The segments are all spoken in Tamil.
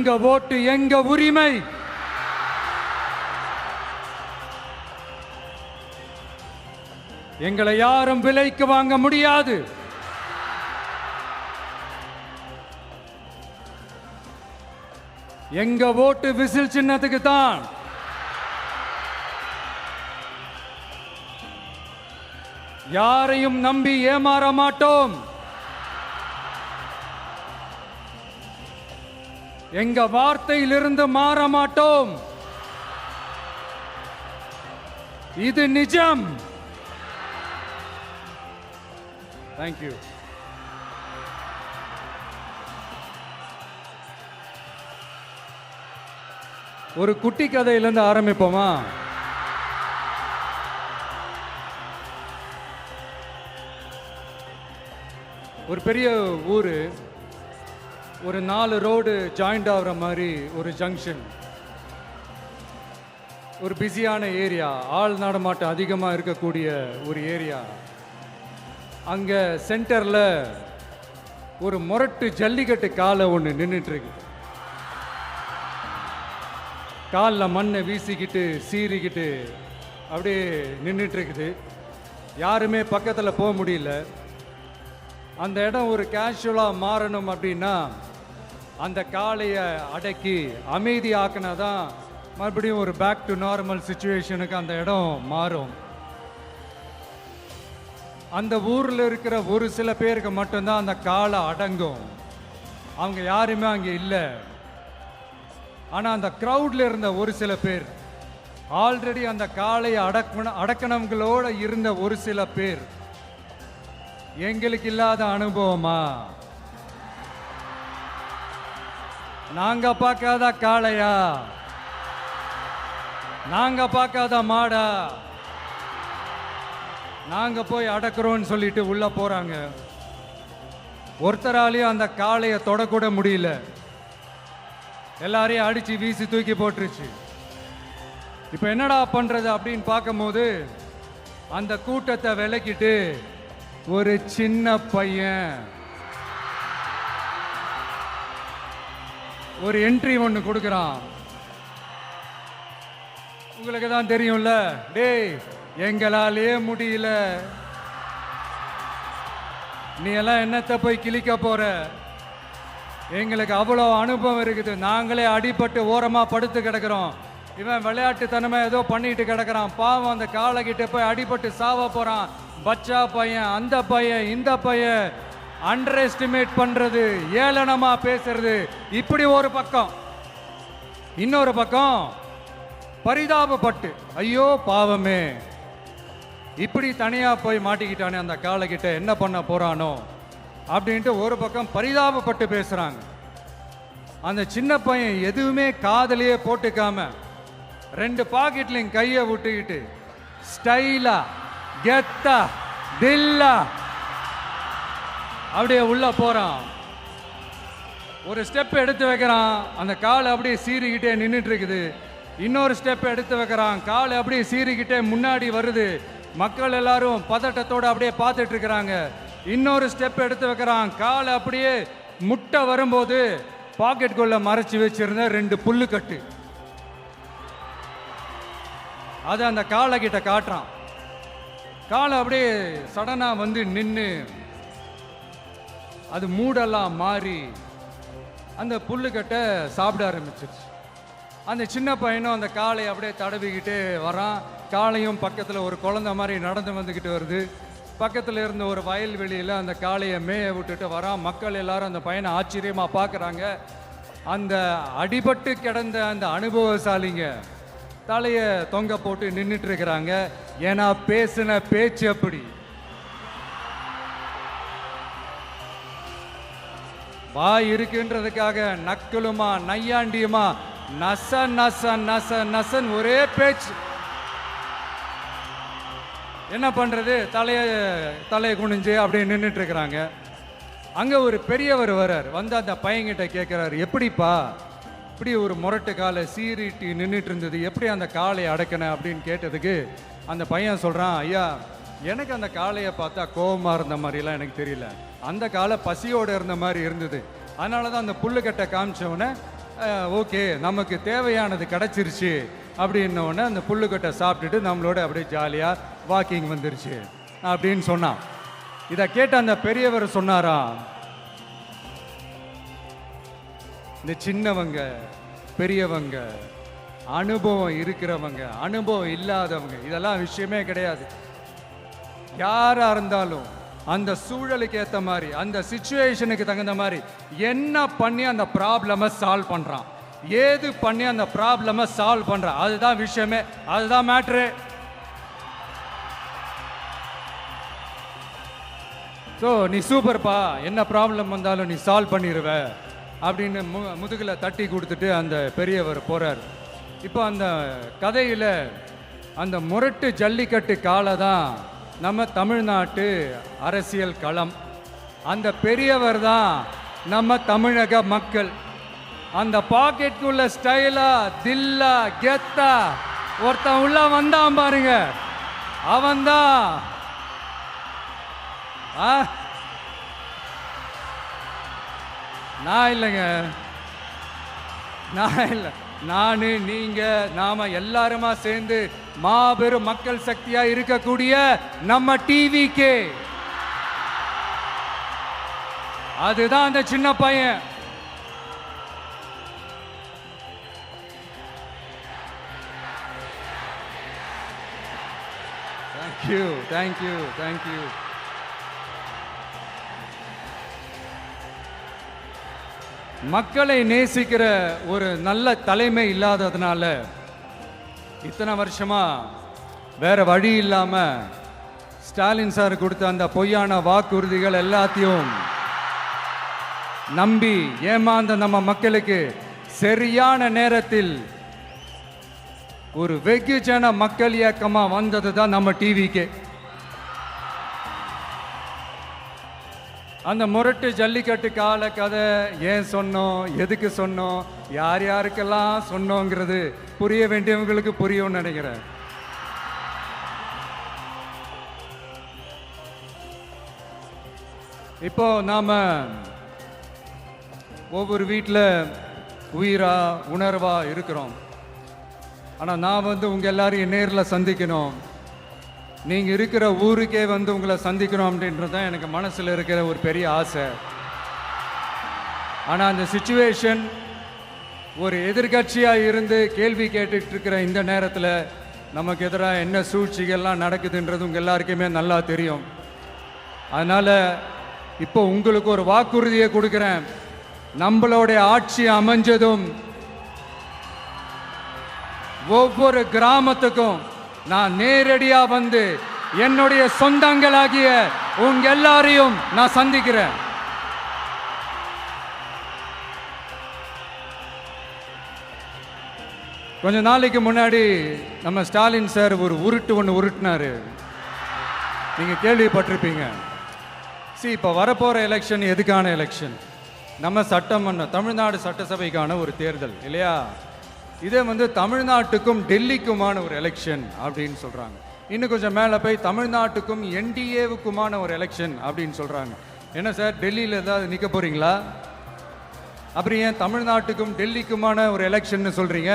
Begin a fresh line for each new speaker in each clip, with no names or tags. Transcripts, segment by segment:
எங்க ஓட்டு எங்க உரிமை. எங்களை யாரும் விலைக்கு வாங்க முடியாது. எங்க ஓட்டு விசில் சின்னத்துக்கு தான். யாரையும் நம்பி ஏமாற மாட்டோம். எங்க வார்த்தையிலிருந்து மாற மாட்டோம். இது நிஜம். தேங்க்யூ. ஒரு குட்டி கதையிலிருந்து ஆரம்பிப்போமா? ஒரு பெரிய ஊரு, ஒரு 4 ரோடு ஜாயிண்ட் ஆகிற மாதிரி ஒரு ஜங்ஷன், ஒரு பிஸியான ஏரியா, ஆள் நடமாட்டம் அதிகமாக இருக்கக்கூடிய ஒரு ஏரியா. அங்கே சென்டரில் ஒரு முரட்டு ஜல்லிக்கட்டு காலை ஒன்று நின்றுட்டு இருக்கு. காலில் மண்ணை வீசிக்கிட்டு சீறிக்கிட்டு அப்படியே நின்றுட்டு இருக்குது. யாருமே பக்கத்தில் போக முடியல. அந்த இடம் ஒரு கேஷுவலாக மாறணும் அப்படின்னா அந்த காளையை அடக்கி அமைதி ஆக்கினா தான் மறுபடியும் ஒரு பேக் டு நார்மல் சுச்சுவேஷனுக்கு அந்த இடம் மாறும். அந்த ஊரில் இருக்கிற ஒரு சில பேருக்கு மட்டும்தான் அந்த காளை அடங்கும். அவங்க யாருமே அங்கே இல்லை. ஆனால் அந்த க்ரௌடில் இருந்த ஒரு சில பேர், ஆல்ரெடி அந்த காளையை அடக்கணங்களோட இருந்த ஒரு சில பேர், எங்களுக்கு இல்லாத அனுபவமா? நாங்க பார்க்காத காளையா? நாங்க பார்க்காத மாடா? நாங்க போய் அடக்குறோம்னு சொல்லிட்டு உள்ள போறாங்க. ஒருத்தராலையும் அந்த காளையை தொடக்கூட முடியல. எல்லாரையும் அடிச்சு வீசி தூக்கி போட்டுருச்சு. இப்ப என்னடா பண்றது அப்படின்னு பார்க்கும்போது அந்த கூட்டத்தை விலக்கிட்டு ஒரு சின்ன பையன் ஒரு என்ட்ரி ஒன்று கொடுக்குறான். உங்களுக்கு தான் தெரியும்ல, டேய் எங்களாலே முடியல, நீ எல்லாம் என்னத்தை போய் கிழிக்க போற? எங்களுக்கு அவ்வளோ அனுபவம் இருக்குது. நாங்களே அடிபட்டு ஓரமா படுத்து கிடக்கிறோம். இவன் விளையாட்டுத்தனமா ஏதோ பண்ணிட்டு கிடக்கிறான். பாவம், அந்த காலை கிட்ட போய் அடிபட்டு சாவ போறான். பச்சா பையன், அந்த பையன், இந்த பையன், அண்டர் எஸ்டிமேட் பண்றது, ஏளனமா பேசுறது, இப்படி ஒரு பக்கம். இன்னொரு பக்கம் பரிதாபப்பட்டு, ஐயோ பாவமே, இப்படி தனியா போய் மாட்டிக்கிட்டானே அந்த காலை கிட்ட, என்ன பண்ண போறானோ அப்படின்ட்டு ஒரு பக்கம் பரிதாபப்பட்டு பேசுறாங்க. அந்த சின்ன பையன் எதுவுமே காதலியே போட்டுக்காம 2 பாக்கெட்லையும் கையை விட்டுக்கிட்டு ஸ்டைலா கெத்தா தில்லா அப்படியே உள்ள போறான். ஒரு ஸ்டெப் எடுத்து வைக்கிறான், அந்த காலை அப்படியே சீறிக்கிட்டே நின்றுட்டு இருக்குது. இன்னொரு ஸ்டெப் எடுத்து வைக்கிறான், காலை அப்படியே சீறிக்கிட்டே முன்னாடி வருது. மக்கள் எல்லாரும் பதட்டத்தோட அப்படியே பார்த்துட்டு இருக்கிறாங்க. இன்னொரு ஸ்டெப் எடுத்து வைக்கிறான், காலை அப்படியே முட்டை வரும்போது பாக்கெட்டுக்குள்ள மறைச்சு வச்சிருந்த 2 புல்லுக்கட்டு அதை அந்த காலை கிட்ட காட்டுறான். காலை அப்படியே சடனா வந்து நின்று அது மூடெல்லாம் மாறி அந்த புல்லுக்கட்டை சாப்பிட ஆரம்பிச்சிருச்சு. அந்த சின்ன பையனும் அந்த காளையை அப்படியே தடவிக்கிட்டே வரான். காளையும் பக்கத்தில் ஒரு குழந்தை மாதிரி நடந்து வந்துக்கிட்டு வருது. பக்கத்தில் இருந்த ஒரு வயல்வெளியில் அந்த காளையை மேய விட்டுட்டு வரான். மக்கள் எல்லாரும் அந்த பையனை ஆச்சரியமாக பார்க்குறாங்க. அந்த அடிபட்டு கிடந்த அந்த அனுபவசாலிங்க தலையை தொங்க போட்டு நின்றுட்டு இருக்கிறாங்க. ஏன்னா பேசின பேச்சு அப்படி. வாய் இருக்குன்றதுக்காக நக்கலுமா நையாண்டியுமா நச நச நச நசன் ஒரே பேச்சு. என்ன பண்றது, தலையை குனிஞ்சு அப்படியே நின்றுட்டு இருக்கிறாங்க. அங்க ஒரு பெரியவர் வர்றார். வந்து அந்த பையன்கிட்ட கேட்கிறாரு, எப்படிப்பா இப்படி ஒரு முரட்டு காலை சீறிட்டு நின்றுட்டு இருந்தது, எப்படி அந்த காளையை அடக்கின அப்படின்னு கேட்டதுக்கு அந்த பையன் சொல்றான், ஐயா எனக்கு அந்த காளையை பார்த்தா கோபமா இருந்த மாதிரிலாம் எனக்கு தெரியல, அந்த காலை பசியோடு இருந்த மாதிரி இருந்தது. அதனால தான் அந்த புல்லுக்கட்டை காமிச்சவனை ஓகே நமக்கு தேவையானது கிடச்சிருச்சு அப்படின்னோடனே அந்த புல்லுக்கட்டை சாப்பிட்டுட்டு நம்மளோட அப்படியே ஜாலியாக வாக்கிங் வந்துருச்சு அப்படின்னு சொன்னான். இதை கேட்ட அந்த பெரியவர் சொன்னாரா, இந்த சின்னவங்க பெரியவங்க அனுபவம் இருக்கிறவங்க அனுபவம் இல்லாதவங்க இதெல்லாம் விஷயமே கிடையாது. யாரா இருந்தாலும் அந்த சூழலுக்கு ஏற்ற மாதிரி அந்த சிச்சுவேஷனுக்கு தகுந்த மாதிரி என்ன பண்ணி அந்த ப்ராப்ளமை சால்வ் பண்றான், ஏது பண்ணி அந்த ப்ராப்ளமை சால்வ் பண்றான், அதுதான் விஷயமே, அதுதான் மேட்ரு. ஸோ நீ சூப்பர்ப்பா, என்ன ப்ராப்ளம் வந்தாலும் நீ சால்வ் பண்ணிடுவ அப்படின்னு முதுகில் தட்டி கொடுத்துட்டு அந்த பெரியவர் போறார். இப்போ அந்த கதையில் அந்த முரட்டு ஜல்லிக்கட்டு காலை தான் நம்ம தமிழ்நாட்டு அரசியல் களம். அந்த பெரியவர் தான் நம்ம தமிழக மக்கள். அந்த பாக்கெட்டுக்குள்ள ஸ்டைலா தில்லா கெத்தா ஒருத்தன் உள்ள வந்தான் பாருங்க, அவன்தான் நான் இல்லைங்க, நான் இல்லை, நானு நீங்க நாம எல்லாருமா சேர்ந்து மாபெரும் மக்கள் சக்தியா இருக்கக்கூடிய நம்ம டிவிக்கு, அதுதான் அந்த சின்ன பையன். Thank you thank you thank you. மக்களை நேசிக்கிற ஒரு நல்ல தலைமை இல்லாததுனால இத்தனை வருஷமா வேற வழி இல்லாம ஸ்டாலின் சார் கொடுத்த அந்த பொய்யான வாக்குறுதிகள் எல்லாத்தையும் நம்பி ஏமாந்த நம்ம மக்களுக்கு சரியான நேரத்தில் ஒரு வெகுஜன மக்கள் இயக்கமா வந்தது தான் நம்ம டிவிக்கு. அந்த முரட்டு ஜல்லிக்கட்டு கால கதை ஏன் சொன்னோம், எதுக்கு சொன்னோம், யார் யாருக்கெல்லாம் சொன்னோங்கிறது புரிய வேண்டியவங்களுக்கு புரியும்னு நினைக்கிறேன். இப்போ நாம ஒவ்வொரு வீட்டில் உயிரா உணர்வா இருக்கிறோம். ஆனால் நான் உங்க எல்லாரையும் நேரில் சந்திக்கணும், நீங்கள் இருக்கிற ஊருக்கே உங்களை சந்திக்கணும் அப்படின்றது தான் எனக்கு மனசில் இருக்கிற ஒரு பெரிய ஆசை. ஆனால் அந்த சிச்சுவேஷன் ஒரு எதிர்கட்சியாக இருந்து கேள்வி கேட்டுட்டு இருக்கிற இந்த நேரத்தில் நமக்கு எதிராக என்ன சூழ்ச்சிகள்லாம் நடக்குதுன்றது உங்கள் எல்லாருக்குமே நல்லா தெரியும். அதனால் இப்போ உங்களுக்கு ஒரு வாக்குறுதியை கொடுக்குறேன். நம்மளுடைய ஆட்சி அமைஞ்சதும் ஒவ்வொரு கிராமத்துக்கும் நான் நேரடியா வந்து என்னுடைய சொந்தங்களாகிய உங்க எல்லாரையும் நான் சந்திக்கிறேன். கொஞ்ச நாளைக்கு முன்னாடி நம்ம ஸ்டாலின் சார் ஒரு உருட்டு ஒன்று உருட்டினாரு, நீங்க கேள்விப்பட்டிருப்பீங்க. இப்போ வரப்போற எலெக்ஷன் எதுக்கான எலெக்ஷன்? நம்ம சட்டமன்ற தமிழ்நாடு சட்டசபைக்கான ஒரு தேர்தல் இல்லையா? இதே தமிழ்நாட்டுக்கும் டெல்லிக்குமான ஒரு எலெக்ஷன் அப்படின்னு சொல்றாங்க. இன்னும் கொஞ்சம் மேலே போய் தமிழ்நாட்டுக்கும் என்டிஏவுக்குமான ஒரு எலெக்ஷன் அப்படின்னு சொல்றாங்க. என்ன சார், டெல்லியில் ஏதாவது நிற்க போறீங்களா? அப்புறம் ஏன் தமிழ்நாட்டுக்கும் டெல்லிக்குமான ஒரு எலெக்ஷன் சொல்றீங்க?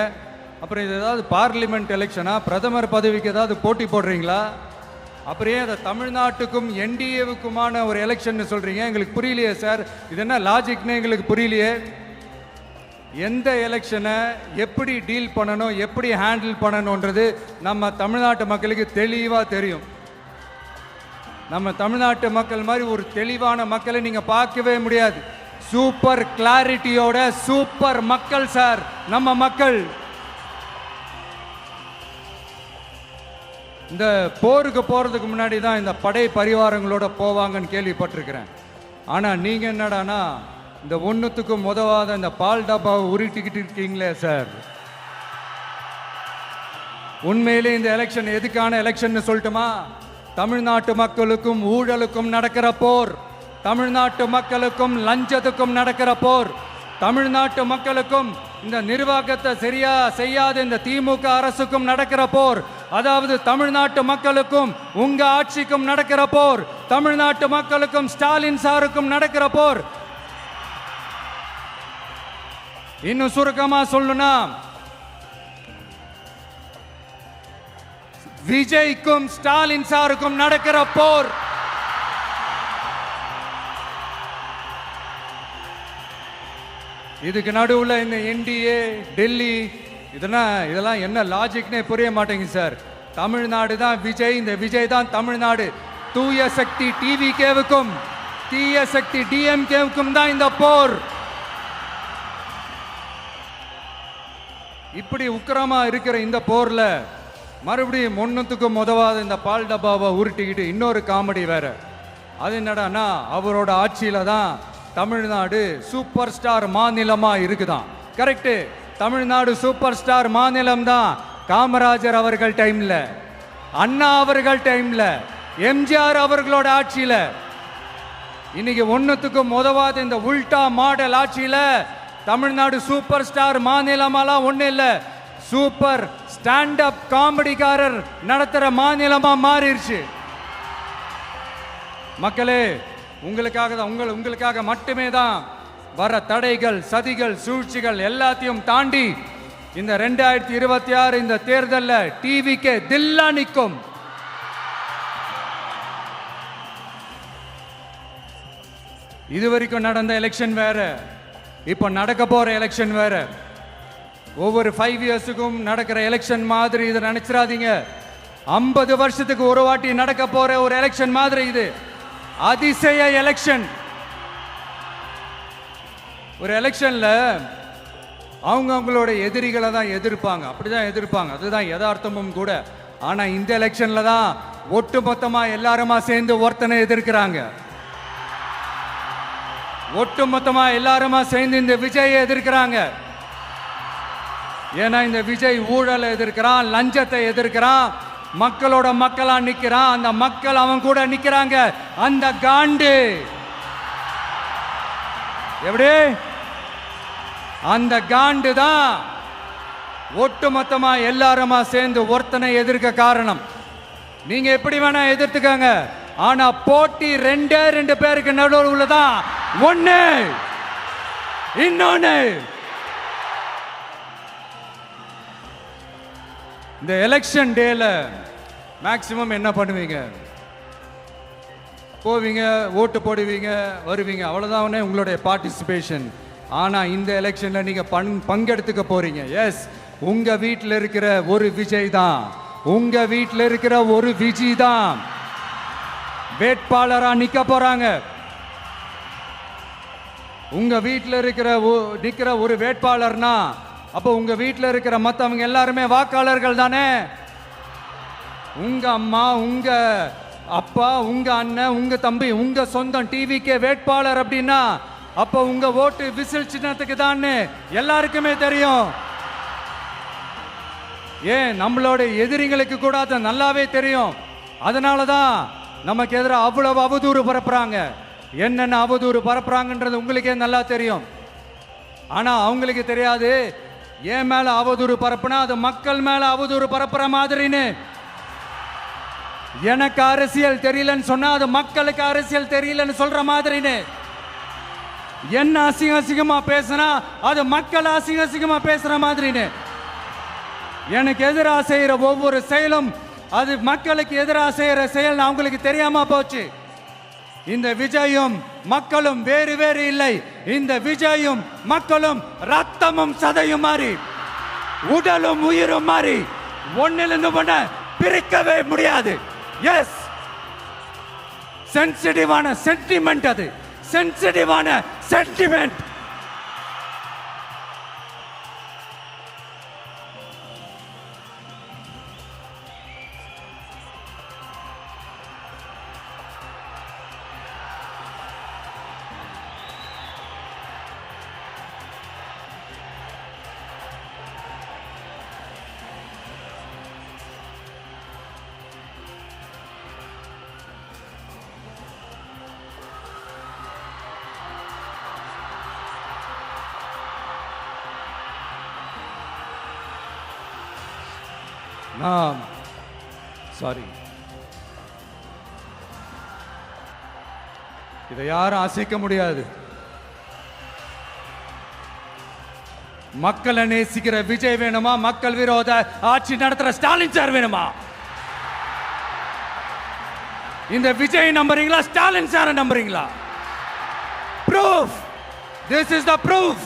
அப்புறம் இது ஏதாவது பார்லிமெண்ட் எலெக்ஷனா? பிரதமர் பதவிக்கு ஏதாவது போட்டி போடுறீங்களா? அப்புறம் ஏன் அதை தமிழ்நாட்டுக்கும் என்டிஏவுக்குமான ஒரு எலெக்ஷன் சொல்றீங்க? எங்களுக்கு புரியலையே சார், இது என்ன லாஜிக்னு எங்களுக்கு புரியலையே. எந்த எலெக்ஷனை எப்படி டீல் பண்ணணும், எப்படி ஹேண்டில் பண்ணணுன்றது நம்ம தமிழ்நாட்டு மக்களுக்கு தெளிவாக தெரியும். நம்ம தமிழ்நாட்டு மக்கள் மாதிரி ஒரு தெளிவான மக்களை நீங்க பார்க்கவே முடியாது. சூப்பர் கிளாரிட்டியோட சூப்பர் மக்கள் சார் நம்ம மக்கள். இந்த போருக்கு போறதுக்கு முன்னாடி தான் இந்த படை பரிவாரங்களோட போவாங்கன்னு கேள்விப்பட்டிருக்கிறேன். ஆனா நீங்க என்னடானா இந்த ஒன்றுத்துக்கும் உதவாத இந்த பால் டப்பாவை உருட்டிக்கிட்டு இருக்கீங்களே சார். உண்மையிலே இந்த எலெக்ஷன் எதுக்கான எலெக்ஷன் சொல்லட்டுமா? தமிழ்நாட்டு மக்களுக்கும் ஊழலுக்கும் நடக்கிற போர், தமிழ்நாட்டு மக்களுக்கும் லஞ்சத்துக்கும் நடக்கிற போர், தமிழ்நாட்டு மக்களுக்கும் இந்த நிர்வாகத்தை சரியா செய்யாத இந்த திமுக அரசுக்கும் நடக்கிற போர், அதாவது தமிழ்நாட்டு மக்களுக்கும் உங்க ஆட்சிக்கும் நடக்கிற போர், தமிழ்நாட்டு மக்களுக்கும் ஸ்டாலின் சாருக்கும் நடக்கிற போர். இன்னும் சுருக்கமா சொல்லணும்னா, விஜய்க்கும் ஸ்டாலின் சாருக்கும் நடக்கிற போர் இதுக்கு நடுவுல இந்த என்டிஏ டெல்லி இதெல்லாம் என்ன லாஜிக்னே புரிய மாட்டேங்குது சார். தமிழ்நாடு தான் விஜய், இந்த விஜய் தான் தமிழ்நாடு. தூய சக்தி டிவிகேவுக்கும் தீய சக்தி டிஎம்கேவுக்கும் தான் இந்த போர். இப்படி உக்கிரமா இருக்கிற இந்த போர்ல மறுபடியும் ஒன்னுத்துக்கும் உதவாத இந்த பால் டப்பாவை உருட்டிக்கிட்டு இன்னொரு காமெடி வேற. அது என்னடான்னா, அவரோட ஆட்சியில தான் தமிழ்நாடு சூப்பர் ஸ்டார் மாநிலமா இருக்குதான். கரெக்ட், தமிழ்நாடு சூப்பர் ஸ்டார் மாநிலம் தான். காமராஜர் அவர்கள் டைம்ல, அண்ணா அவர்கள் டைம்ல, எம்ஜிஆர் அவர்களோட ஆட்சியில. இன்னைக்கு ஒன்னுத்துக்கும் உதவாத இந்த உல்டா மாடல் ஆட்சியில தமிழ்நாடு சூப்பர் ஸ்டார் மாநிலமாலாம் ஒண்ணு இல்ல, சூப்பர் ஸ்டாண்ட் அப் காமெடிக்காரர் நடத்துற மாநிலமா மாறிடுச்சு. மக்களே, உங்களுக்காக மட்டுமே தான் வர தடைகள், சதிகள், சூழ்ச்சிகள் எல்லாத்தையும் தாண்டி இந்த 2026 இந்த தேர்தலில் டிவிக்கு தில்லா நிற்கும். இதுவரைக்கும் நடந்த எலெக்ஷன் வேற, இப்ப நடக்க போற எலெக்ஷன் வேற. ஒவ்வொரு 5 இயர்ஸுக்கும் நடக்கிற எலெக்ஷன் மாதிரி இதை நினைச்சிடாதீங்க. 50 வருஷத்துக்கு ஒரு வாட்டி நடக்க போற ஒரு எலெக்ஷன் மாதிரி இது. அதிசய எலெக்ஷன். ஒரு எலெக்ஷன்ல அவங்களோட எதிரிகளை தான் எதிர்ப்பாங்க, அப்படிதான் எதிர்ப்பாங்க, அதுதான் யதார்த்தமும் கூட. ஆனா இந்த எலெக்ஷன்ல தான் ஒட்டுமொத்தமா எல்லாருமா சேர்ந்து ஒருத்தனை எதிர்க்கிறாங்க. ஒட்டுமொத்தமா எல்லாருமா சேர்ந்து இந்த விஜயை எதிர்க்கிறாங்க. ஏன்னா இந்த விஜய் ஊழலை எதிர்க்கிறான், லஞ்சத்தை எதிர்க்கிறான், மக்களோட மக்களா நிக்கிறான். அந்த மக்கள் அவன் கூட நிக்கிறாங்க. அந்த காண்டு எப்படி, அந்த காண்டு தான் ஒட்டுமொத்தமா எல்லாருமா சேர்ந்து ஒருத்தனை எதிர்க்க காரணம். நீங்க எப்படி வேணா எதிர்த்துக்கங்க, ஆனா போட்டி 2 பேருக்கு நடுவில் உள்ளதான். ஒண்ணு இன்னொன்னு. இந்த எலெக்ஷன் டேல மேக்சிமம் என்ன பண்ணுவீங்க? போவீங்க, ஓட்டு போடுவீங்க, வருவீங்க, அவ்வளவுதான் உங்களுடைய பார்ட்டிசிபேஷன். ஆனா இந்த எலெக்ஷன்ல நீங்க பங்கெடுத்துக்க போறீங்க. எஸ், உங்க வீட்டில் இருக்கிற ஒரு விஜய் தான், உங்க வீட்டில் இருக்கிற ஒரு விஜய் தான் வேட்பாளரா நிக்க போறாங்க. உங்க வீட்டில் நிக்கிற ஒரு வேட்பாளர்னா அப்போ உங்க வீட்டில் இருக்கிற மற்றவங்க எல்லாருமே வாக்காளர்கள் தானே. உங்க அம்மா, உங்க அப்பா, உங்க அண்ணன், உங்க தம்பி, உங்க சொந்தம் டிவிக்கே வேட்பாளர் அப்படின்னா அப்போ உங்க ஓட்டு விசில் சின்னத்துக்கு தான் எல்லாருக்குமே தெரியும். ஏன், நம்மளோட எதிரிகளுக்கு கூட அது நல்லாவே தெரியும். அதனாலதான் நமக்கு எதிராக அவ்வளவு அவதூறு பரப்புறாங்க. என்னென்ன அவதூறு பரப்புறாங்கன்றது உங்களுக்கே நல்லா தெரியும். ஆனா அவங்களுக்கு தெரியாது, ஏன் மேல அவதூறு பரப்புனா அது மக்கள் மேல அவதூறு பரப்புற மாதிரின்னு. எனக்கு அரசியல் தெரியலன்னு சொன்னா அது மக்களுக்கு அரசியல் தெரியலன்னு சொல்ற மாதிரின்னு. என்ன அசிங்கமா பேசினா அது மக்கள் அசிங்கமா பேசுற மாதிரின்னு. எனக்கு எதிராக செய்யற ஒவ்வொரு செயலும் அது மக்களுக்கு எதிராக செய்யற செயல் அவங்களுக்கு தெரியாம போச்சு. இந்த விஜயும் மக்களும் வேறு வேறு இல்லை. இந்த விஜயும் மக்களும் ரத்தமும் சதையும் மாறி, உடலும் உயிரும் மாறி, ஒன்னிலிருந்து ஒண்ண பிரிக்கவே முடியாது. எஸ், சென்சிட்டிவான சென்டிமெண்ட், அது சென்சிட்டிவான சென்டிமெண்ட். சாரி, இதை யாரும் அசைக்க முடியாது. மக்களை நேசிக்கிற விஜய் வேணுமா, மக்கள் விரோத ஆட்சி நடத்துற ஸ்டாலின் சார் வேணுமா? இந்த விஜய் நம்புறீங்களா, ஸ்டாலின் சார் நம்புறீங்களா? Proof. This is the proof.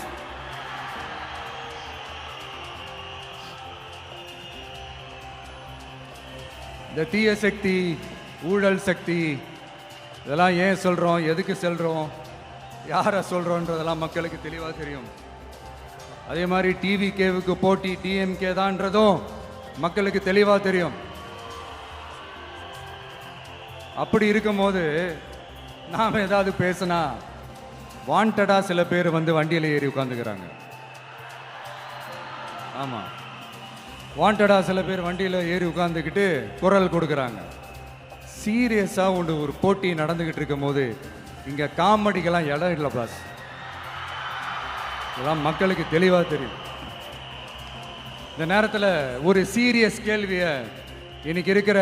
இந்த தீய சக்தி, ஊழல் சக்தி, இதெல்லாம் ஏன் சொல்றோம், எதுக்கு சொல்றோம், யாரை சொல்றோன்றதெல்லாம் மக்களுக்கு தெளிவாக தெரியும். அதே மாதிரி டிவிகேவுக்கு போட்டி டிஎம்கே தான்றதும் மக்களுக்கு தெளிவாக தெரியும். அப்படி இருக்கும்போது நாம் ஏதாவது பேசினா வாண்டடா சில பேர் வந்து வண்டியில் ஏறி உட்காந்துக்கிறாங்க. ஆமாம், வாண்டடா சில பேர் வண்டியில் ஏறி உட்காந்துக்கிட்டு குரல் கொடுக்குறாங்க. சீரியஸாக ஒரு போட்டி நடந்துக்கிட்டு இருக்கும் போது இங்கே காமெடிக்கெல்லாம் இடம் இல்லை பாஸ். இதெல்லாம் மக்களுக்கு தெளிவாக தெரியும். இந்த நேரத்தில் ஒரு சீரியஸ் கேள்வியை இன்னைக்கு இருக்கிற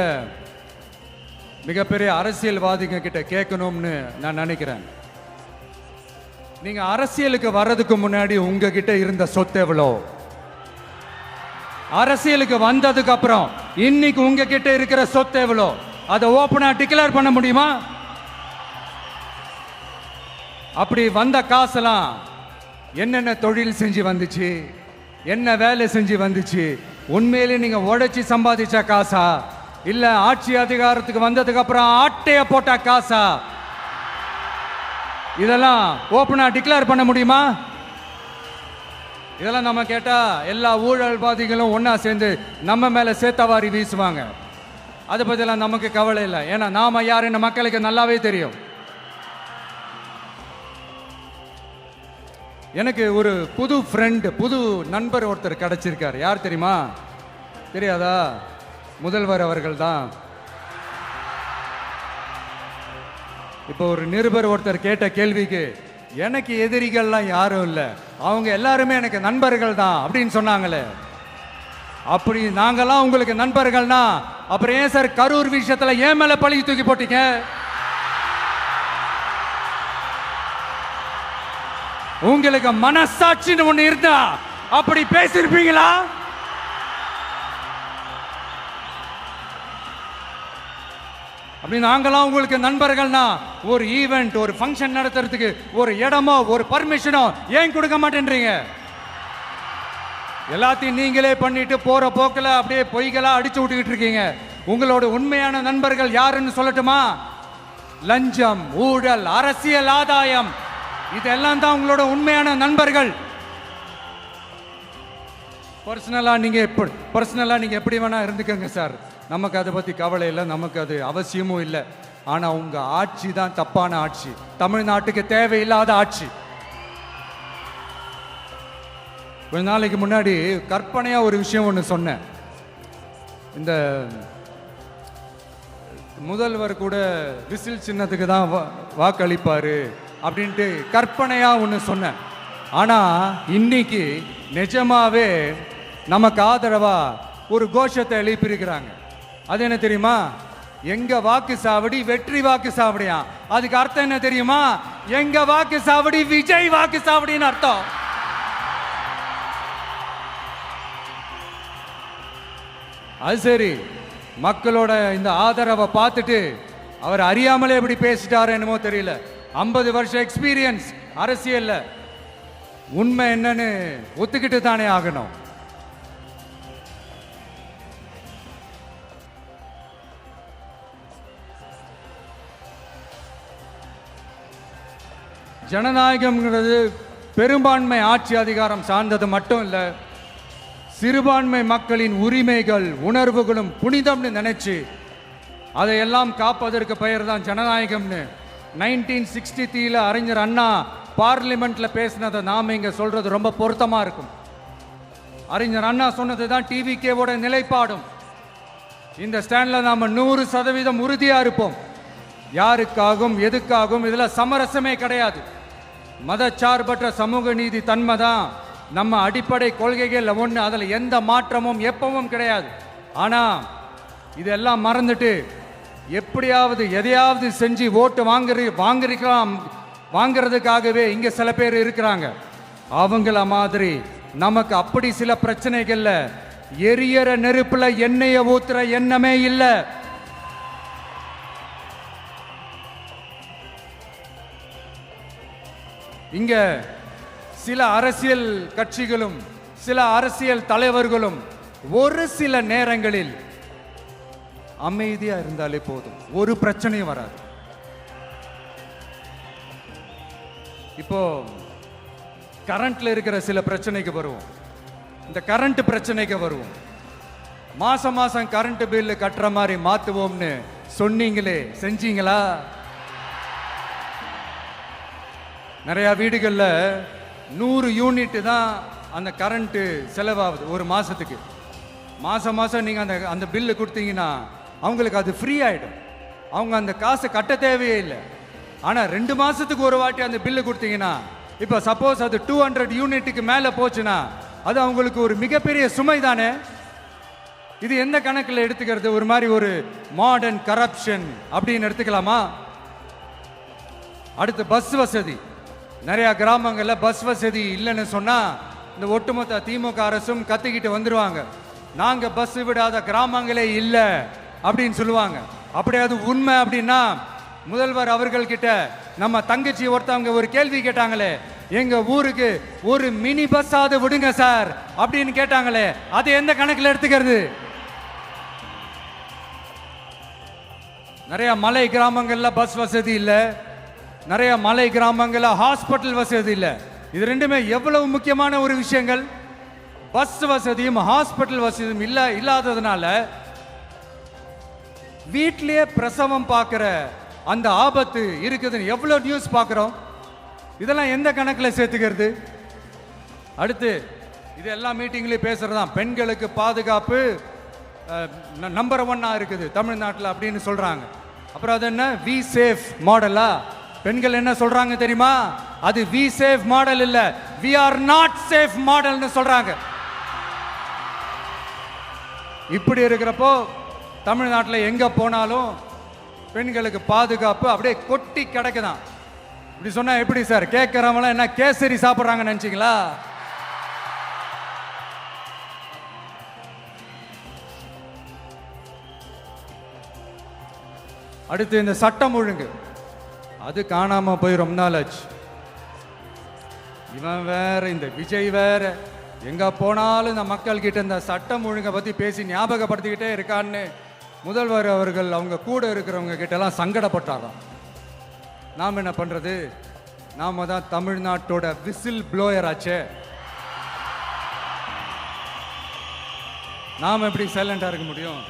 மிகப்பெரிய அரசியல்வாதிங்க கிட்ட கேட்கணும்னு நான் நினைக்கிறேன். நீங்க அரசியலுக்கு வர்றதுக்கு முன்னாடி உங்ககிட்ட இருந்த சொத்து எவ்வளோ? அரசியலுக்கு வந்ததுக்கு அப்புறம் இன்னைக்கு உங்ககிட்ட இருக்கிற சொத்து எவ்வளோ? அதை ஓப்பனா டிக்ளேர் பண்ண முடியுமா? அப்படி வந்த காசெல்லாம் என்னென்ன தொழில் செஞ்சு வந்துச்சு, என்ன வேலை செஞ்சு வந்துச்சு, உண்மையிலே நீங்க உழைச்சி சம்பாதிச்ச காசா, இல்ல ஆட்சி அதிகாரத்துக்கு வந்ததுக்கு அப்புறம் ஆட்டைய போட்ட காசா? இதெல்லாம் ஓப்பனா டிக்ளேர் பண்ண முடியுமா? இதெல்லாம் நம்ம கேட்டா எல்லா ஊழல்வாதிகளும் ஒன்னா சேர்ந்து நம்ம மேல சேத்தவாரி வீசுவாங்க. அதை பத்திலாம் நமக்கு கவலை இல்லை. ஏன்னா நாம யாருன்னு மக்களுக்கு நல்லாவே தெரியும். எனக்கு ஒரு புது ஃப்ரெண்ட், புது நண்பர் ஒருத்தர் கிடைச்சிருக்கார். யார் தெரியுமா? தெரியாதா? முதல்வர் அவர்கள் தான். இப்போ ஒரு நிருபர் ஒருத்தர் கேட்ட கேள்விக்கு எனக்கு எதிரிகள்லாம் யாரும் இல்லை, அவங்க எல்லாருமே எனக்கு நண்பர்கள் தான் அப்படின்னு சொன்னாங்களே. அப்படி நாங்கெல்லாம் உங்களுக்கு நண்பர்கள்னா அப்புறம் ஏன் சார் கரூர் விஷயத்துல ஏன் மேல பழி தூக்கி போட்டீங்க? உங்களுக்கு மனசாட்சின்னு ஒண்ணு இருந்தா அப்படி பேசிருப்பீங்களா? அப்படி நாங்களாம் உங்களுக்கு நண்பர்கள்னா ஒரு ஈவெண்ட், ஒரு ஃபங்க்ஷன் நடத்துறதுக்கு ஒரு இடமோ ஒரு பர்மிஷனோ ஏன் கொடுக்க மாட்டேன்றீங்க? எல்லாத்தையும் நீங்களே பண்ணிட்டு போற போக்கில் அப்படியே பொய்களா அடிச்சு விட்டுக்கிட்டு இருக்கீங்க. உங்களோட உண்மையான நண்பர்கள் யாருன்னு சொல்லட்டுமா? லஞ்சம், ஊழல், அரசியல் ஆதாயம், இதெல்லாம் தான் உங்களோட உண்மையான நண்பர்கள். பர்சனலா நீங்க எப்படி வேணா இருந்துக்கங்க சார், நமக்கு அதை பத்தி கவலை இல்லை, நமக்கு அது அவசியமும் இல்லை. ஆனா உங்க ஆட்சி தான் தப்பான ஆட்சி, தமிழ்நாட்டுக்கு தேவையில்லாத ஆட்சி. கொஞ்ச நாளைக்கு முன்னாடி கற்பனையா ஒரு விஷயம் ஒன்று சொன்னேன். இந்த முதல்வர் கூட விசில் சின்னத்துக்கு தான் வாக்களிப்பாரு அப்படின்ட்டு கற்பனையா ஒன்று சொன்னேன். ஆனா இன்னைக்கு நிஜமாவே நமக்கு ஆதரவா ஒரு கோஷத்தை எழுப்பியிருக்கிறாங்க. அது என்ன தெரியுமா? எங்க வாக்கு சாவடி வெற்றி வாக்கு சாவடியா. அதுக்கு அர்த்தம் என்ன தெரியுமா? எங்க வாக்கு சாவடி விஜய் வாக்கு சாவடின்னு அர்த்தம். அது சரி, மக்களோட இந்த ஆதரவை பார்த்துட்டு அவர் அறியாமலே எப்படி பேசிட்டாரு என்னமோ தெரியல. 50 வருஷம் எக்ஸ்பீரியன்ஸ் அரசியல்ல, உண்மை என்னன்னு ஒத்துக்கிட்டு தானே ஆகணும். ஜனநாயகம்ங்கிறது பெரும்பான்மை ஆட்சி அதிகாரம் சார்ந்தது மட்டும் இல்லை, சிறுபான்மை மக்களின் உரிமைகள் உணர்வுகளும் புனிதம்னு நினைச்சு அதையெல்லாம் காப்பதற்கு பெயர் தான் ஜனநாயகம்னு 1963 அறிஞர் அண்ணா பார்லிமெண்ட்ல பேசினதை நாம இங்க சொல்றது ரொம்ப பொருத்தமா இருக்கும். அறிஞர் அண்ணா சொன்னது தான் டிவிகேவோட நிலைப்பாடும். இந்த ஸ்டாண்ட்ல நாம 100% உறுதியா இருப்போம். யாருக்காகவும் எதுக்காகவும் இதுல சமரசமே கிடையாது. மதச்சார்பற்ற சமூக நீதி தன்மை தான் நம்ம அடிப்படை கொள்கைகள் ஒன்று. அதில் எந்த மாற்றமும் எப்பவும் கிடையாது. ஆனா இதெல்லாம் மறந்துட்டு எப்படியாவது எதையாவது செஞ்சு ஓட்டு வாங்குறதுக்காகவே இங்க சில பேர் இருக்கிறாங்க. அவங்கள மாதிரி நமக்கு அப்படி சில பிரச்சனைகள்ல எரியற நெருப்புல எண்ணெய ஊத்துற எண்ணமே இல்ல. இங்க சில அரசியல் கட்சிகளும் சில அரசியல் தலைவர்களும் ஒரு சில நேரங்களில் அமைதியா இருந்தாலே போதும், ஒரு பிரச்சனையும் வராது. இப்போ கரண்ட்ல இருக்கிற சில பிரச்சனைக்கு வருவோம். இந்த கரண்ட் பிரச்சனைக்கு வருவோம். மாசம் மாசம் கரண்ட் பில்லு கட்டுற மாதிரி மாத்துவோம்னு சொன்னீங்களே, செஞ்சீங்களா? நிறைய வீடுகள்ல 100 யூனிட் தான் அந்த கரண்ட் செலவாகுது ஒரு மாசத்துக்கு. மாசம் மாசம் நீங்க அந்த பில்லு கொடுத்தீங்கன்னா அவங்களுக்கு அது ஃப்ரீ ஆயிடும். அவங்க அந்த காசை கட்ட தேவையே இல்லை. ஆனா 2 மாசத்துக்கு ஒரு வாட்டி அந்த பில்லு கொடுத்தீங்கன்னா, இப்ப சப்போஸ் அது 200 யூனிட்டுக்கு மேல போச்சுன்னா அது அவங்களுக்கு ஒரு மிகப்பெரிய சுமை தானே. இது எந்த கணக்கில் எடுத்துக்கிறது? ஒரு மாதிரி ஒரு மாடர்ன் கரப்ஷன் அப்படின்னு எடுத்துக்கலாமா? அடுத்து பஸ் வசதி. நிறைய கிராமங்கள்ல பஸ் வசதி இல்லைன்னு சொன்னா இந்த ஒட்டுமொத்த திமுக அரசும் கத்திக்கிட்டு வந்துருவாங்க. நாங்க பஸ் விடாத கிராமங்களே இல்லை அப்படின்னு சொல்லுவாங்க. அப்படி அது உண்மை அப்படின்னா முதல்வர் அவர்கள் கிட்ட நம்ம தங்கச்சி ஒருத்தவங்க ஒரு கேள்வி கேட்டாங்களே, எங்க ஊருக்கு ஒரு மினி பஸ் ஆவது விடுங்க சார் அப்படின்னு கேட்டாங்களே, அது எந்த கணக்கில் எடுத்துக்கிறது? நிறைய மலை கிராமங்கள்ல பஸ் வசதி இல்லை, நிறைய மலை கிராமங்கள்ல ஹாஸ்பிட்டல் வசதி இல்லை. இது ரெண்டுமே எவ்வளவு முக்கியமான ஒரு விஷயங்கள். பஸ் வசதியும் ஹாஸ்பிட்டல் வசதியும் இல்லாததுனால வீட்டிலேயே பிரசவம் பார்க்கிற அந்த ஆபத்து இருக்குதுன்னு எவ்வளவு நியூஸ் பார்க்கிறோம். இதெல்லாம் எந்த கணக்கில் சேர்த்துக்கிறது? அடுத்து இது எல்லா மீட்டிங்லயும் பேசுறதுதான், பெண்களுக்கு பாதுகாப்பு நம்பர் 1 இருக்குது தமிழ்நாட்டில் அப்படின்னு சொல்றாங்க. அப்புறம் அது என்ன, வி சேஃப் மாடலா? பெண்கள் என்ன சொல்றாங்க தெரியுமா? அது வி சேஃப் மாடல் இல்ல, வி ஆர் நாட் சேஃப் மாடல்னு சொல்றாங்க. இப்படி இருக்கிறப்போ தமிழ்நாட்டில் எங்க போனாலும் பெண்களுக்கு பாதுகாப்பு அப்படியே கொட்டி கிடக்குதான். இப்படி சொன்னா எப்படி சார்? கேட்கறவங்க என்ன கேசரி சாப்பிடுறாங்க நினைச்சீங்களா? அடுத்து இந்த சட்டம் ஒழுங்கு, அது காணாம போய் ரொம்ப நாள் ஆச்சு. இவன் வேற, இந்த விஜய் வேற, எங்க போனாலும் இந்த மக்கள் கிட்ட இந்த சட்டம் ஒழுங்கை பத்தி பேசி ஞாபகப்படுத்திக்கிட்டே இருக்கான்னு முதல்வர் அவர்கள் அவங்க கூட இருக்கிறவங்க கிட்ட எல்லாம் சங்கடப்பட்டாராம். நாம் என்ன பண்றது? நாம தான் தமிழ்நாட்டோட விசில் ப்ளோயர் ஆச்சே. நாம் எப்படி சைலண்டா இருக்க முடியும்?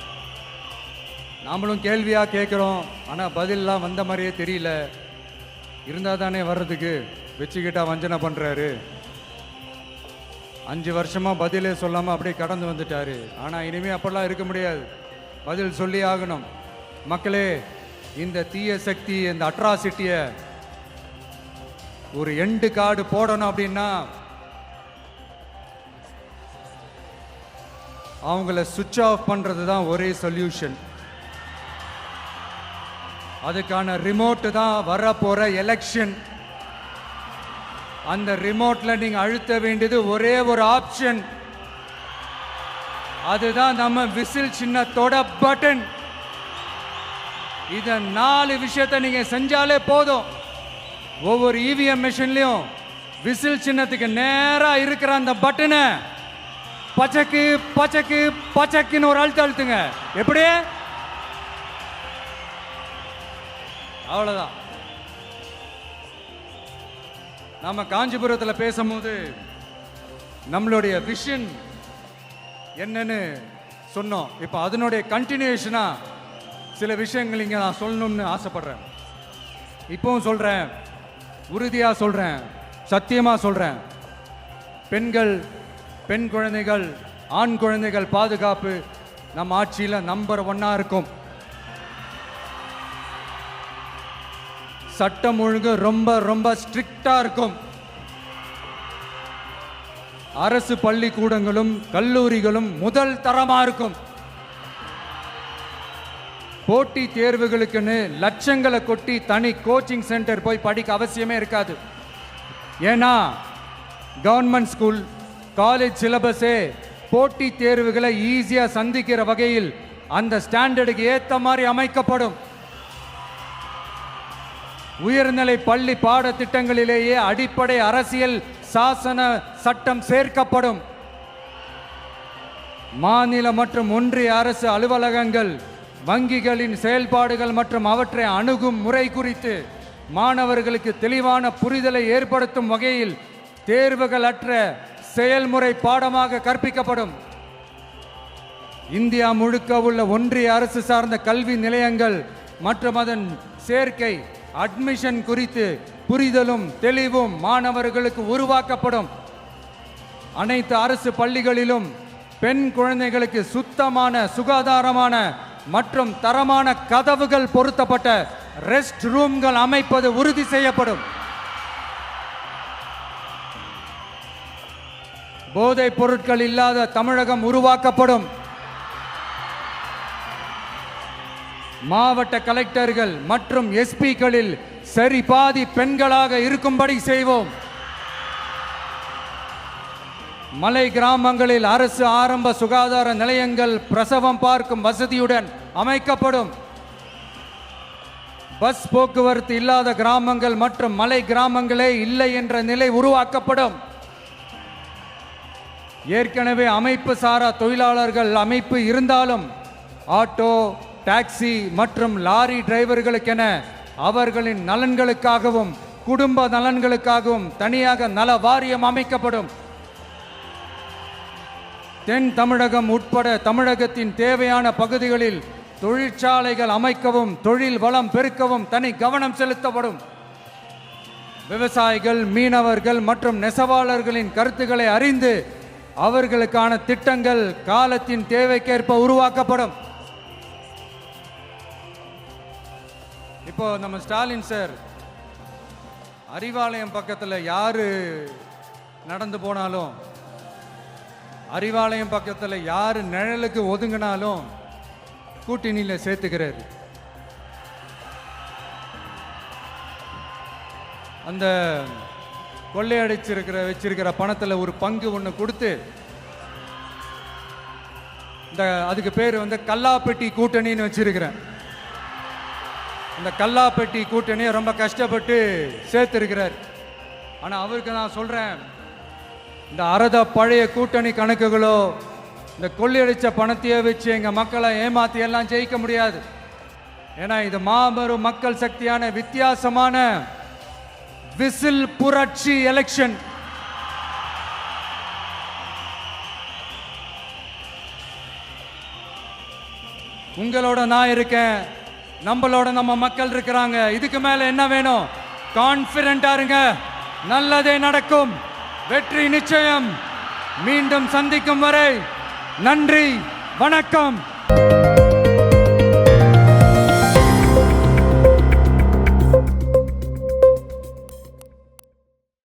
நாமளும் கேள்வியா கேட்கிறோம், ஆனா பதிலெல்லாம் வந்த மாதிரியே தெரியல. இருந்தா தானே வர்றதுக்கு, வச்சுக்கிட்டா வஞ்சனை பண்றாரு. 5 வருஷமா பதிலே சொல்லாம அப்படியே கடந்து வந்துட்டாரு. ஆனா இனிமே அப்பெல்லாம் இருக்க முடியாது, பதில் சொல்லி ஆகணும். மக்களே, இந்த தீய சக்தி, இந்த அட்ராசிட்டிய ஒரு எண்டு கார்டு போடணும் அப்படின்னா அவங்கள சுவிட்ச் ஆஃப் பண்றது தான் ஒரே சொல்யூஷன். அதுக்கான ரிமோட் தான் வரப்போற எலெக்ஷன். அந்த ரிமோட்ல நீங்க அழுத்த வேண்டியது ஒரே ஒரு ஆப்ஷன், அதுதான் நம்ம விசில் சின்னத்தோட பட்டன். இத 4 விஷயத்தை நீங்க செஞ்சாலே போதும். ஒவ்வொரு இவிஎம் மெஷின்லயும் விசில் சின்னத்துக்கு நேரா இருக்கிற அந்த பட்டனை பச்சக்கு பச்சக்கு பச்சக்குன்னு ஒரு அழுத்துங்க. எப்படி? அவ்வளவுதான். நாம காஞ்சிபுரத்தில் பேசும்போது நம்மளுடைய விஷன் என்னன்னு சொன்னோம். இப்போ அதனுடைய கண்டினியூஷனா சில விஷயங்கள் இங்க நான் சொல்லணும்னு ஆசைப்படுறேன். இப்பவும் சொல்றேன், உறுதியா சொல்றேன், சத்தியமா சொல்றேன். பெண்கள், பெண் குழந்தைகள், ஆண் குழந்தைகள் பாதுகாப்பு நம்ம ஆட்சியில் நம்பர் 1 இருக்கும். சட்டம் ஒழுங்கு ரொம்ப ரொம்ப ஸ்ட்ரிக்டா இருக்கும். அரசு பள்ளிக்கூடங்களும் கல்லூரிகளும் முதல் தரமா இருக்கும். போட்டி தேர்வுகளுக்குன்னு லட்சங்களை கொட்டி தனி கோச்சிங் சென்டர் போய் படிக்க அவசியமே இருக்காது. ஏன்னா கவர்மெண்ட் ஸ்கூல், காலேஜ் சிலபஸே போட்டித் தேர்வுகளை ஈஸியா சந்திக்கிற வகையில் அந்த ஸ்டாண்டர்டுக்கு ஏத்த மாதிரி அமைக்கப்படும். உயர்நிலை பள்ளி பாடத்திட்டங்களிலேயே அடிப்படை அரசியல் சாசன சட்டம் சேர்க்கப்படும். மாநில மற்றும் ஒன்றிய அரசு அலுவலகங்கள், வங்கிகளின் செயல்பாடுகள் மற்றும் அவற்றை அணுகும் முறை குறித்து மாணவர்களுக்கு தெளிவான புரிதலை ஏற்படுத்தும் வகையில் தேர்வுகள் அற்ற செயல்முறை பாடமாக கற்பிக்கப்படும். இந்தியா முழுக்க உள்ள ஒன்றிய அரசு சார்ந்த கல்வி நிலையங்கள் மற்றும் அதன் சேர்க்கை அட்மிஷன் குறித்து புரிதலும் தெளிவும் மாணவர்களுக்கு உருவாக்கப்படும். அனைத்து அரசு பள்ளிகளிலும் பெண் குழந்தைகளுக்கு சுத்தமான, சுகாதாரமான மற்றும் தரமான கதவுகள் பொருத்தப்பட்ட ரெஸ்ட் ரூம்கள் அமைப்பது உறுதி செய்யப்படும். போதைப் பொருட்கள் இல்லாத தமிழகம் உருவாக்கப்படும். மாவட்ட கலெக்டர்கள் மற்றும் எஸ்பிக்களில் சரி பாதி பெண்களாக இருக்கும்படி செய்வோம். மலை கிராமங்களில் அரசு ஆரம்ப சுகாதார நிலையங்கள் பிரசவம் பார்க்கும் வசதியுடன் அமைக்கப்படும். பஸ் போக்குவரத்து இல்லாத கிராமங்கள் மற்றும் மலை கிராமங்களே இல்லை என்ற நிலை உருவாக்கப்படும். ஏற்கனவே அமைப்பு சாரா தொழிலாளர்கள் அமைப்பு இருந்தாலும் ஆட்டோ, டாக்ஸி மற்றும் லாரி டிரைவர்களுக்கென அவர்களின் நலன்களுக்காகவும் குடும்ப நலன்களுக்காகவும் தனியாக நல வாரியம் அமைக்கப்படும். தென் தமிழகம் உட்பட தமிழகத்தின் தேவையான பகுதிகளில் தொழிற்சாலைகள் அமைக்கவும் தொழில் வளம் பெருக்கவும் தனி கவனம் செலுத்தப்படும். விவசாயிகள், மீனவர்கள் மற்றும் நெசவாளர்களின் கருத்துக்களை அறிந்து அவர்களுக்கான திட்டங்கள் காலத்தின் தேவைக்கேற்ப உருவாக்கப்படும். இப்போ நம்ம ஸ்டாலின் சார் அறிவாலயம் பக்கத்தில் யாரு நடந்து போனாலும், அறிவாலயம் பக்கத்தில் யாரு நிழலுக்கு ஒதுங்கினாலும் கூட்டணியில் சேர்த்துக்கிறாரு. அந்த வச்சிருக்கிற பணத்தில் ஒரு பங்கு ஒன்று கொடுத்து அதுக்கு பேர் கல்லாப்பெட்டி கூட்டணின்னு வச்சிருக்கிறேன். இந்த கல்லாப்பெட்டி கூட்டணியை ரொம்ப கஷ்டப்பட்டு சேர்த்திருக்கிறார். ஆனால் அவருக்கு நான் சொல்றேன், இந்த அறத பழைய கூட்டணி கணக்குகளோ இந்த கொள்ளையடிச்ச பணத்தையே வச்சு எங்க மக்களை ஏமாத்தி எல்லாம் ஜெயிக்க முடியாது. ஏன்னா இது மாபெரும் மக்கள் சக்தியான வித்தியாசமான விசில் புரட்சி எலெக்ஷன். உங்களோட நான் இருக்கேன், நம்மளோட நம்ம மக்கள் இருக்கிறாங்க. இதுக்கு மேல என்ன வேணும்? கான்பிடென்ட்டா இருங்க, நல்லதே நடக்கும், வெற்றி நிச்சயம். மீண்டும் சந்திக்கும் வரை நன்றி, வணக்கம்.